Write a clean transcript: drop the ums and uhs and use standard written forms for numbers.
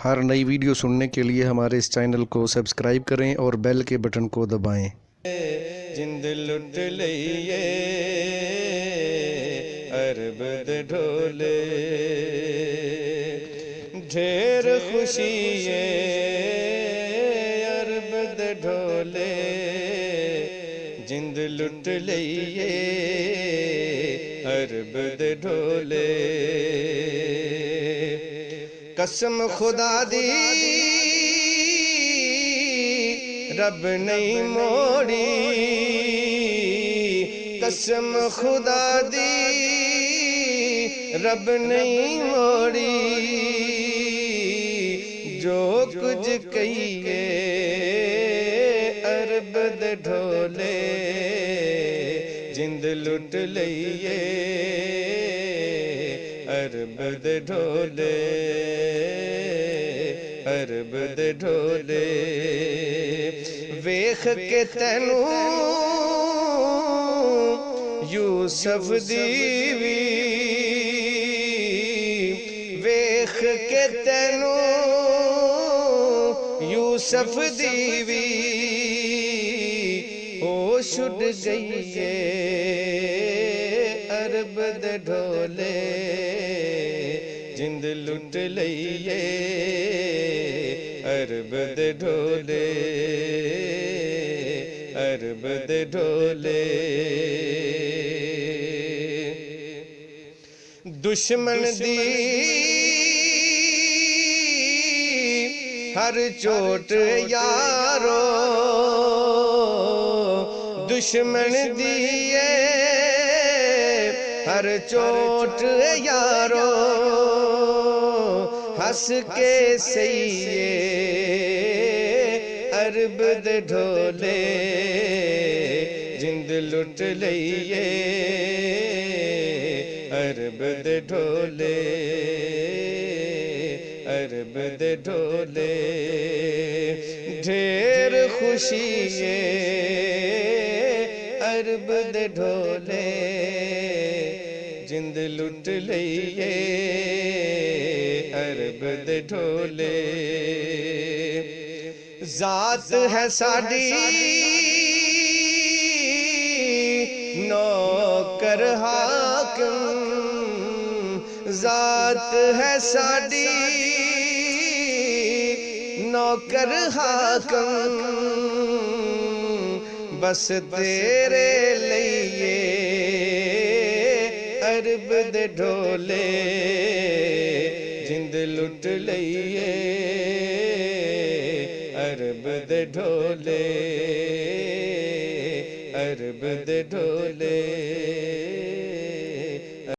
हर नई वीडियो सुनने के लिए हमारे इस चैनल को सब्सक्राइब करें और बेल के बटन को दबाएं। जिंद लुट लईए अरब दे ढोले ढेर खुशी अरब दे ढोले जिंद लुट लईए अरब दे ढोले कसम खुदा दी रब नहीं मोड़ी कसम खुदा दी रब नहीं मोड़ी जो कुछ कहिए अरब दे ढोले जिंद लुट लईए अरब दे ढोले अरब दे ढोले वेख के तैनू यूसुफ दीवी वेख के तैनू यूसुफ दीवी होश उड़ गई अरब दे ढोले जिंद लुट लईए अरब दे ढोले अरब दे ढोले दुश्मन दी हर चोट यारो दुश्मन दी हर चोट यारो हंस के सही अरब दे ढोले जिंद लुट लईए अरब दे ढोले अरब दे ढोले ढेर खुशी अरब दे ढोले जिंद लुट लईए अरब दे ढोले जात है साडी नौकर हाकिम जात है साडी नौकर हाकिम बस तेरे लिए अरब दे ढोले जिंद लुट लईए अरब दे ढोले अरब दे ढोले।